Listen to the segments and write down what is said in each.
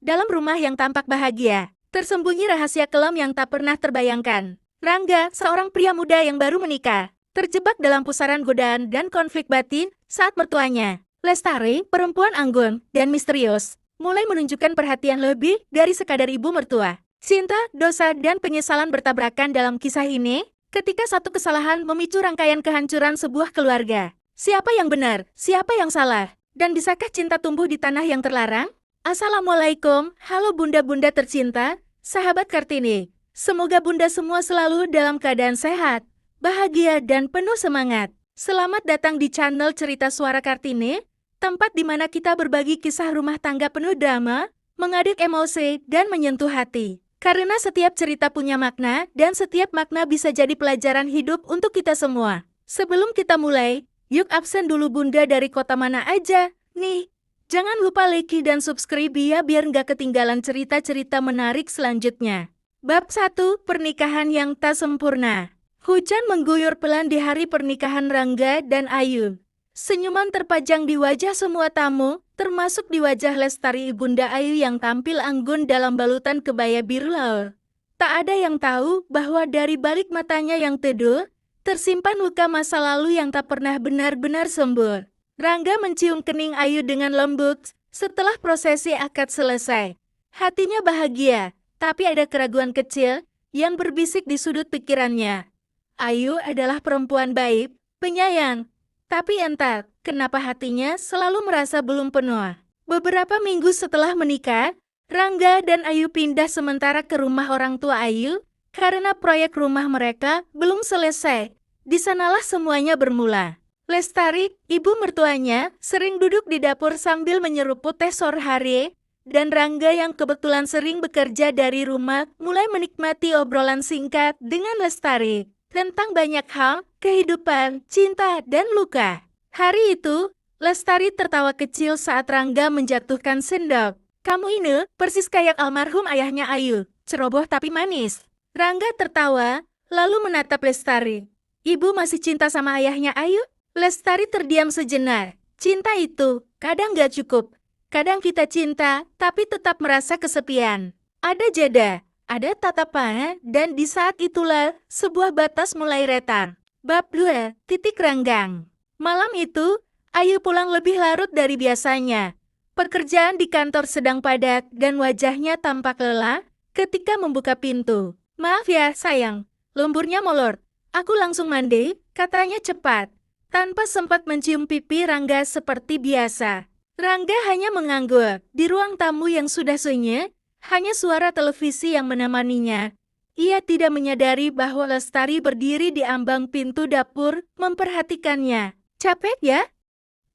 Dalam rumah yang tampak bahagia, tersembunyi rahasia kelam yang tak pernah terbayangkan. Rangga, seorang pria muda yang baru menikah, terjebak dalam pusaran godaan dan konflik batin saat mertuanya, Lestari, perempuan anggun dan misterius, mulai menunjukkan perhatian lebih dari sekadar ibu mertua. Cinta, dosa, dan penyesalan bertabrakan dalam kisah ini, ketika satu kesalahan memicu rangkaian kehancuran sebuah keluarga. Siapa yang benar, siapa yang salah, dan bisakah cinta tumbuh di tanah yang terlarang? Assalamualaikum, halo bunda-bunda tercinta, sahabat Kartini. Semoga bunda semua selalu dalam keadaan sehat, bahagia, dan penuh semangat. Selamat datang di channel Cerita Suara Kartini, tempat di mana kita berbagi kisah rumah tangga penuh drama, mengaduk emosi, dan menyentuh hati. Karena setiap cerita punya makna, dan setiap makna bisa jadi pelajaran hidup untuk kita semua. Sebelum kita mulai, yuk absen dulu bunda dari kota mana aja, nih. Jangan lupa like dan subscribe ya biar nggak ketinggalan cerita-cerita menarik selanjutnya. Bab 1, Pernikahan yang Tak Sempurna. Hujan mengguyur pelan di hari pernikahan Rangga dan Ayu. Senyuman terpajang di wajah semua tamu, termasuk di wajah Lestari ibunda Ayu yang tampil anggun dalam balutan kebaya biru laut. Tak ada yang tahu bahwa dari balik matanya yang teduh, tersimpan luka masa lalu yang tak pernah benar-benar sembuh. Rangga mencium kening Ayu dengan lembut setelah prosesi akad selesai. Hatinya bahagia, tapi ada keraguan kecil yang berbisik di sudut pikirannya. Ayu adalah perempuan baik, penyayang, tapi entah kenapa hatinya selalu merasa belum penuh. Beberapa minggu setelah menikah, Rangga dan Ayu pindah sementara ke rumah orang tua Ayu karena proyek rumah mereka belum selesai. Di sanalah semuanya bermula. Lestari, ibu mertuanya, sering duduk di dapur sambil menyeruput teh sore hari, dan Rangga yang kebetulan sering bekerja dari rumah mulai menikmati obrolan singkat dengan Lestari tentang banyak hal, kehidupan, cinta, dan luka. Hari itu, Lestari tertawa kecil saat Rangga menjatuhkan sendok. Kamu ini persis kayak almarhum ayahnya Ayu, ceroboh tapi manis. Rangga tertawa, lalu menatap Lestari. Ibu masih cinta sama ayahnya Ayu? Lestari terdiam sejenak. Cinta itu kadang gak cukup. Kadang kita cinta, tapi tetap merasa kesepian. Ada jeda, ada tatapan, dan di saat itulah sebuah batas mulai retak. Bab 2, Titik Renggang. Malam itu, Ayu pulang lebih larut dari biasanya. Pekerjaan di kantor sedang padat dan wajahnya tampak lelah ketika membuka pintu. Maaf ya, sayang. Lemburnya molor. Aku langsung mandi, katanya cepat. Tanpa sempat mencium pipi Rangga seperti biasa. Rangga hanya mengangguk. Di ruang tamu yang sudah sunyi, hanya suara televisi yang menemaninya. Ia tidak menyadari bahwa Lestari berdiri di ambang pintu dapur memperhatikannya. Capek ya?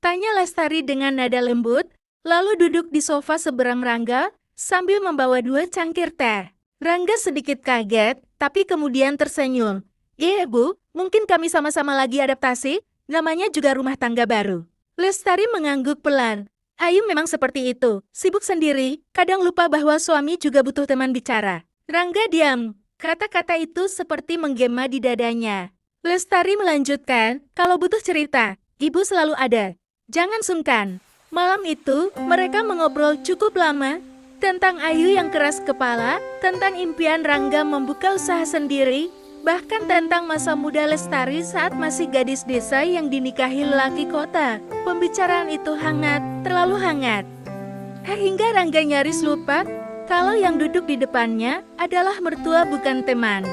Tanya Lestari dengan nada lembut, lalu duduk di sofa seberang Rangga sambil membawa 2 cangkir teh. Rangga sedikit kaget, tapi kemudian tersenyum. Iya Bu, mungkin kami sama-sama lagi adaptasi. Namanya juga rumah tangga baru. Lestari mengangguk pelan. Ayu memang seperti itu, sibuk sendiri, kadang lupa bahwa suami juga butuh teman bicara. Rangga diam. Kata-kata itu seperti menggema di dadanya. Lestari melanjutkan, kalau butuh cerita, ibu selalu ada. Jangan sungkan. Malam itu, mereka mengobrol cukup lama tentang Ayu yang keras kepala, tentang impian Rangga membuka usaha sendiri, bahkan tentang masa muda Lestari saat masih gadis desa yang dinikahi lelaki kota. Pembicaraan itu hangat, terlalu hangat. Hingga Rangga nyaris lupa kalau yang duduk di depannya adalah mertua bukan teman.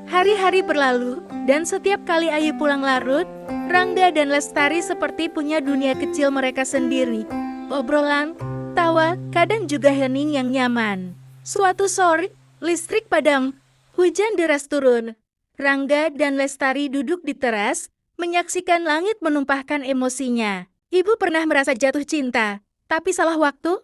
Hari-hari berlalu, dan setiap kali Ayu pulang larut, Rangga dan Lestari seperti punya dunia kecil mereka sendiri. Obrolan, tawa, kadang juga hening yang nyaman. Suatu sore, listrik padam. Hujan deras turun. Rangga dan Lestari duduk di teras, menyaksikan langit menumpahkan emosinya. Ibu pernah merasa jatuh cinta, tapi salah waktu?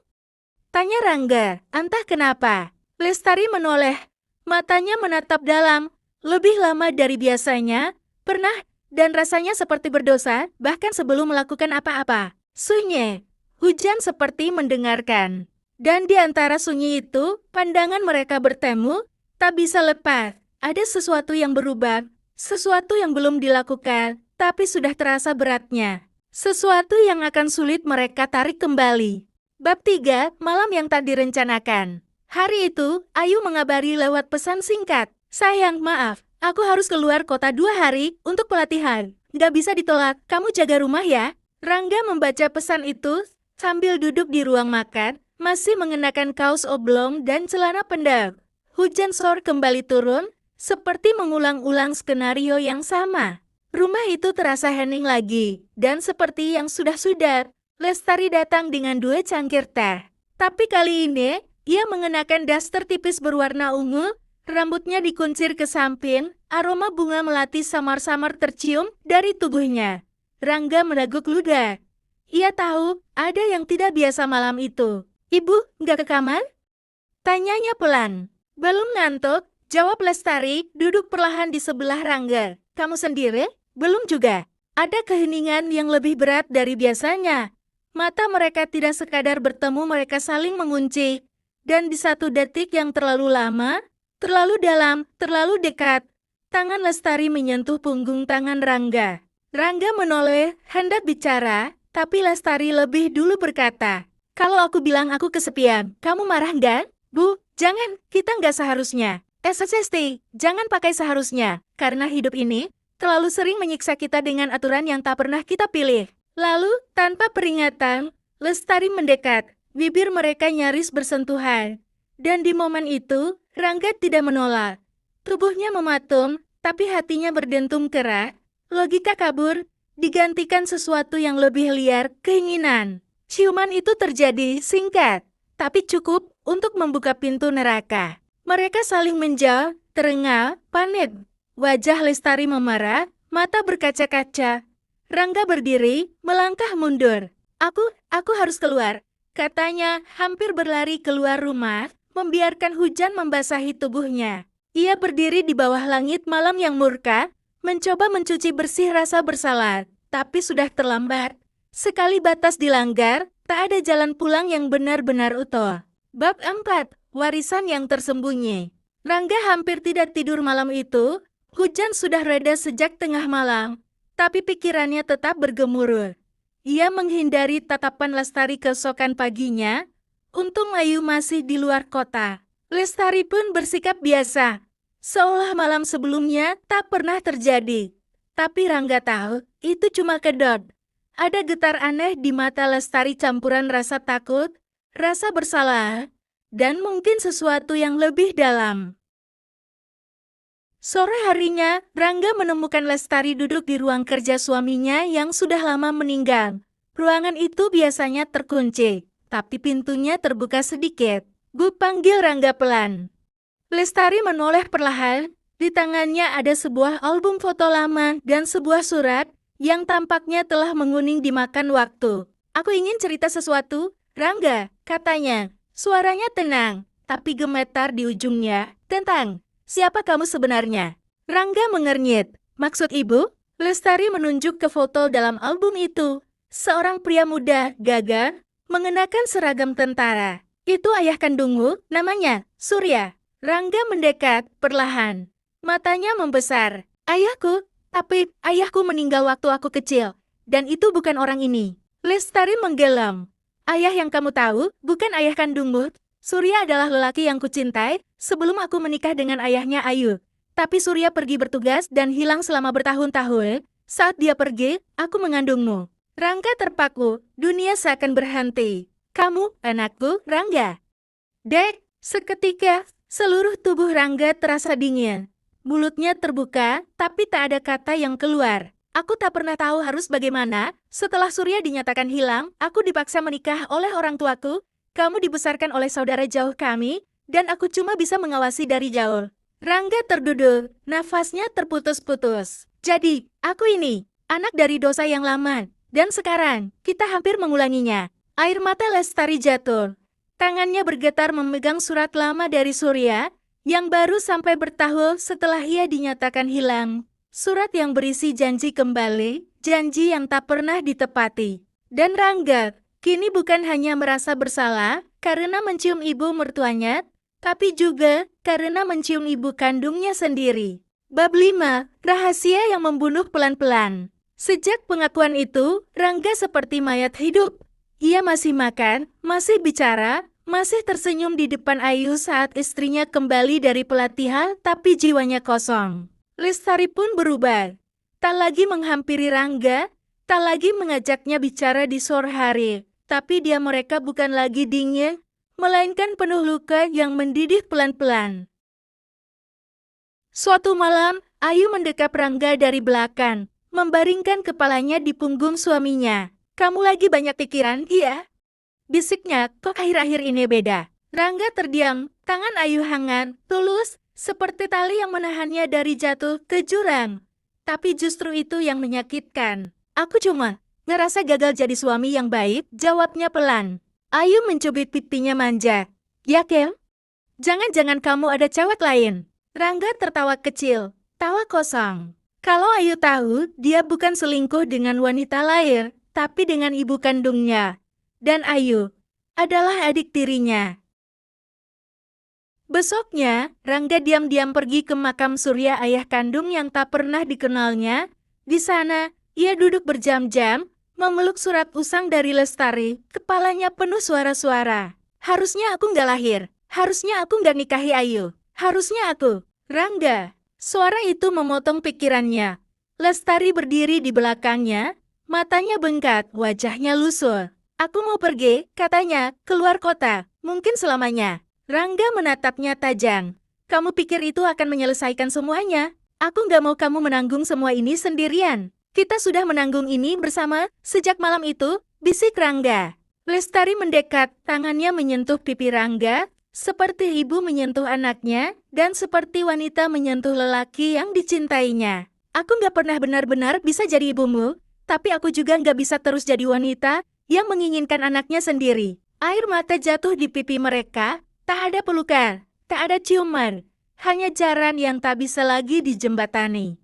Tanya Rangga, entah kenapa. Lestari menoleh, matanya menatap dalam, lebih lama dari biasanya. Pernah, dan rasanya seperti berdosa, bahkan sebelum melakukan apa-apa. Sunyi, hujan seperti mendengarkan. Dan di antara sunyi itu, pandangan mereka bertemu, tak bisa lepas. Ada sesuatu yang berubah, sesuatu yang belum dilakukan, tapi sudah terasa beratnya. Sesuatu yang akan sulit mereka tarik kembali. Bab 3, Malam yang tak direncanakan. Hari itu, Ayu mengabari lewat pesan singkat. Sayang, maaf, aku harus keluar kota 2 hari untuk pelatihan. Nggak bisa ditolak, kamu jaga rumah ya. Rangga membaca pesan itu sambil duduk di ruang makan, masih mengenakan kaos oblong dan celana pendek. Hujan sor kembali turun, seperti mengulang-ulang skenario yang sama. Rumah itu terasa hening lagi, dan seperti yang sudah-sudah, Lestari datang dengan 2 cangkir teh. Tapi kali ini, ia mengenakan daster tipis berwarna ungu, rambutnya dikuncir ke samping, aroma bunga melati samar-samar tercium dari tubuhnya. Rangga meneguk ludah. Ia tahu, ada yang tidak biasa malam itu. Ibu, nggak ke kamar? Tanyanya pelan. Belum ngantuk, jawab Lestari, duduk perlahan di sebelah Rangga. Kamu sendiri? Belum juga. Ada keheningan yang lebih berat dari biasanya. Mata mereka tidak sekadar bertemu, mereka saling mengunci. Dan di satu detik yang terlalu lama, terlalu dalam, terlalu dekat, tangan Lestari menyentuh punggung tangan Rangga. Rangga menoleh, hendak bicara, tapi Lestari lebih dulu berkata, kalau aku bilang aku kesepian, kamu marah nggak? Bu, jangan, kita nggak seharusnya. SSST, jangan pakai seharusnya, karena hidup ini terlalu sering menyiksa kita dengan aturan yang tak pernah kita pilih. Lalu, tanpa peringatan, Lestari mendekat. Bibir mereka nyaris bersentuhan. Dan di momen itu, Rangga tidak menolak. Tubuhnya mematung, tapi hatinya berdentum keras. Logika kabur, digantikan sesuatu yang lebih liar, keinginan. Ciuman itu terjadi singkat, tapi cukup untuk membuka pintu neraka. Mereka saling menjauh, terengah, panik. Wajah Lestari memerah, mata berkaca-kaca. Rangga berdiri, melangkah mundur. Aku harus keluar, katanya, hampir berlari keluar rumah, membiarkan hujan membasahi tubuhnya. Ia berdiri di bawah langit malam yang murka, mencoba mencuci bersih rasa bersalah, tapi sudah terlambat. Sekali batas dilanggar, tak ada jalan pulang yang benar-benar utuh. Bab 4, Warisan yang tersembunyi. Rangga hampir tidak tidur malam itu. Hujan sudah reda sejak tengah malam, tapi pikirannya tetap bergemuruh. Ia menghindari tatapan Lestari keesokan paginya. Untung Ayu masih di luar kota. Lestari pun bersikap biasa, seolah malam sebelumnya tak pernah terjadi. Tapi Rangga tahu, itu cuma kedot. Ada getar aneh di mata Lestari, campuran rasa takut, rasa bersalah, dan mungkin sesuatu yang lebih dalam. Sore harinya, Rangga menemukan Lestari duduk di ruang kerja suaminya yang sudah lama meninggal. Ruangan itu biasanya terkunci, tapi pintunya terbuka sedikit. Bu, panggil Rangga pelan. Lestari menoleh perlahan. Di tangannya ada sebuah album foto lama dan sebuah surat yang tampaknya telah menguning dimakan waktu. Aku ingin cerita sesuatu, Rangga, katanya. Suaranya tenang, tapi gemetar di ujungnya. Tentang siapa kamu sebenarnya? Rangga mengernyit. Maksud ibu? Lestari menunjuk ke foto dalam album itu. Seorang pria muda, gagah, mengenakan seragam tentara. Itu ayah kandungmu, namanya Surya. Rangga mendekat, perlahan. Matanya membesar. Ayahku, tapi ayahku meninggal waktu aku kecil. Dan itu bukan orang ini. Lestari menggelam. Ayah yang kamu tahu, bukan ayah kandungmu. Surya adalah lelaki yang kucintai sebelum aku menikah dengan ayahnya Ayu. Tapi Surya pergi bertugas dan hilang selama bertahun-tahun. Saat dia pergi, aku mengandungmu. Rangga terpaku, dunia seakan berhenti. Kamu, anakku, Rangga. Dek, seketika, seluruh tubuh Rangga terasa dingin. Mulutnya terbuka, tapi tak ada kata yang keluar. Aku tak pernah tahu harus bagaimana. Setelah Surya dinyatakan hilang, aku dipaksa menikah oleh orang tuaku. Kamu dibesarkan oleh saudara jauh kami, dan aku cuma bisa mengawasi dari jauh. Rangga terduduk, nafasnya terputus-putus. Jadi, aku ini, anak dari dosa yang lama. Dan sekarang, kita hampir mengulanginya. Air mata Lestari jatuh. Tangannya bergetar memegang surat lama dari Surya, yang baru sampai bertahun setelah ia dinyatakan hilang. Surat yang berisi janji kembali, janji yang tak pernah ditepati. Dan Rangga kini bukan hanya merasa bersalah karena mencium ibu mertuanya, tapi juga karena mencium ibu kandungnya sendiri. Bab 5, Rahasia yang membunuh pelan-pelan. Sejak pengakuan itu, Rangga seperti mayat hidup. Ia masih makan, masih bicara, masih tersenyum di depan Ayu saat istrinya kembali dari pelatihan tapi jiwanya kosong. Lestari pun berubah. Tak lagi menghampiri Rangga, tak lagi mengajaknya bicara di sore hari, tapi mereka bukan lagi dingin, melainkan penuh luka yang mendidih pelan-pelan. Suatu malam, Ayu mendekap Rangga dari belakang, membaringkan kepalanya di punggung suaminya. "Kamu lagi banyak pikiran, iya?" bisiknya. "Kok akhir-akhir ini beda?" Rangga terdiam, tangan Ayu hangat, tulus, seperti tali yang menahannya dari jatuh ke jurang. Tapi justru itu yang menyakitkan. "Aku cuma ngerasa gagal jadi suami yang baik," jawabnya pelan. Ayu mencubit pipinya manja. "Yakin? Jangan-jangan kamu ada cewek lain?" Rangga tertawa kecil, tawa kosong. Kalau Ayu tahu, dia bukan selingkuh dengan wanita lain, tapi dengan ibu kandungnya. Dan Ayu adalah adik tirinya. Besoknya, Rangga diam-diam pergi ke makam Surya, ayah kandung yang tak pernah dikenalnya. Di sana, ia duduk berjam-jam, memeluk surat usang dari Lestari, kepalanya penuh suara-suara. "Harusnya aku nggak lahir, harusnya aku nggak nikahi Ayu, harusnya aku." "Rangga!" Suara itu memotong pikirannya. Lestari berdiri di belakangnya, matanya bengkak, wajahnya lusuh. "Aku mau pergi," katanya, "keluar kota, mungkin selamanya." Rangga menatapnya tajam. "Kamu pikir itu akan menyelesaikan semuanya? Aku nggak mau kamu menanggung semua ini sendirian. Kita sudah menanggung ini bersama sejak malam itu," bisik Rangga. Lestari mendekat, tangannya menyentuh pipi Rangga, seperti ibu menyentuh anaknya, dan seperti wanita menyentuh lelaki yang dicintainya. "Aku nggak pernah benar-benar bisa jadi ibumu, tapi aku juga nggak bisa terus jadi wanita yang menginginkan anaknya sendiri." Air mata jatuh di pipi mereka. Tak ada pelukan, tak ada ciuman, hanya jaran yang tak bisa lagi dijembatani.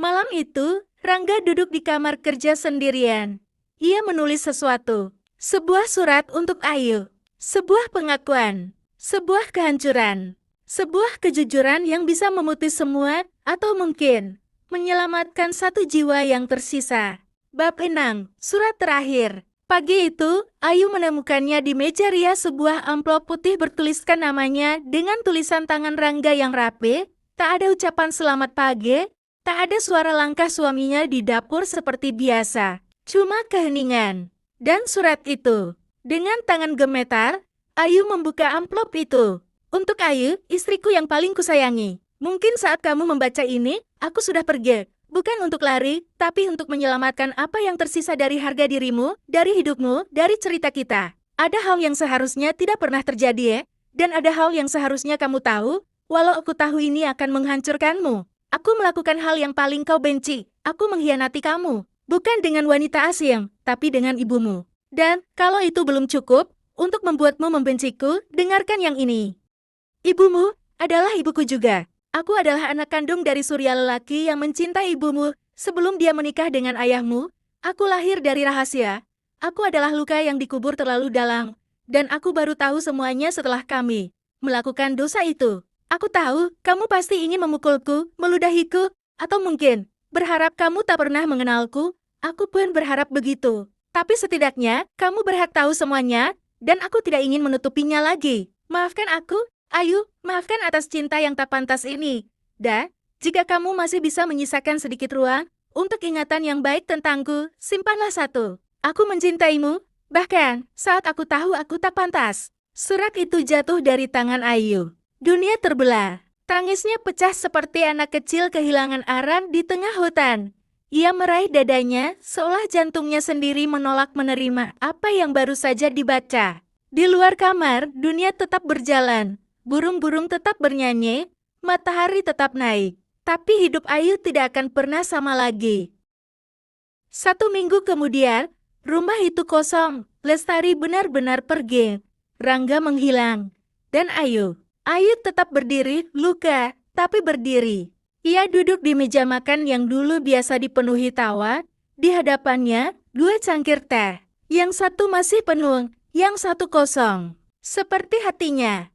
Malam itu, Rangga duduk di kamar kerja sendirian. Ia menulis sesuatu, sebuah surat untuk Ayu, sebuah pengakuan, sebuah kehancuran, sebuah kejujuran yang bisa memutus semua, atau mungkin menyelamatkan satu jiwa yang tersisa. Bab 6, surat terakhir. Pagi itu, Ayu menemukannya di meja rias sebuah amplop putih bertuliskan namanya dengan tulisan tangan Rangga yang rapi. Tak ada ucapan selamat pagi, tak ada suara langkah suaminya di dapur seperti biasa. Cuma keheningan. Dan surat itu. Dengan tangan gemetar, Ayu membuka amplop itu. "Untuk Ayu, istriku yang paling kusayangi. Mungkin saat kamu membaca ini, aku sudah pergi. Bukan untuk lari, tapi untuk menyelamatkan apa yang tersisa dari harga dirimu, dari hidupmu, dari cerita kita. Ada hal yang seharusnya tidak pernah terjadi ya, dan ada hal yang seharusnya kamu tahu, walau aku tahu ini akan menghancurkanmu. Aku melakukan hal yang paling kau benci, aku mengkhianati kamu. Bukan dengan wanita asing, tapi dengan ibumu. Dan, kalau itu belum cukup, untuk membuatmu membenciku, dengarkan yang ini. Ibumu adalah ibuku juga. Aku adalah anak kandung dari Surya, lelaki yang mencintai ibumu. Sebelum dia menikah dengan ayahmu, aku lahir dari rahasia. Aku adalah luka yang dikubur terlalu dalam. Dan aku baru tahu semuanya setelah kami melakukan dosa itu. Aku tahu, kamu pasti ingin memukulku, meludahiku, atau mungkin berharap kamu tak pernah mengenalku. Aku pun berharap begitu. Tapi setidaknya, kamu berhak tahu semuanya, dan aku tidak ingin menutupinya lagi. Maafkan aku, Ayu, maafkan atas cinta yang tak pantas ini. Dan, jika kamu masih bisa menyisakan sedikit ruang untuk ingatan yang baik tentangku, simpanlah satu. Aku mencintaimu, bahkan saat aku tahu aku tak pantas. Surat itu jatuh dari tangan Ayu. Dunia terbelah. Tangisnya pecah seperti anak kecil kehilangan arah di tengah hutan. Ia meraih dadanya, seolah jantungnya sendiri menolak menerima apa yang baru saja dibaca. Di luar kamar, dunia tetap berjalan. Burung-burung tetap bernyanyi, matahari tetap naik. Tapi hidup Ayu tidak akan pernah sama lagi. 1 minggu kemudian, rumah itu kosong. Lestari benar-benar pergi. Rangga menghilang. Dan Ayu tetap berdiri, luka, tapi berdiri. Ia duduk di meja makan yang dulu biasa dipenuhi tawa. Di hadapannya, 2 cangkir teh. Yang satu masih penuh, yang satu kosong. Seperti hatinya,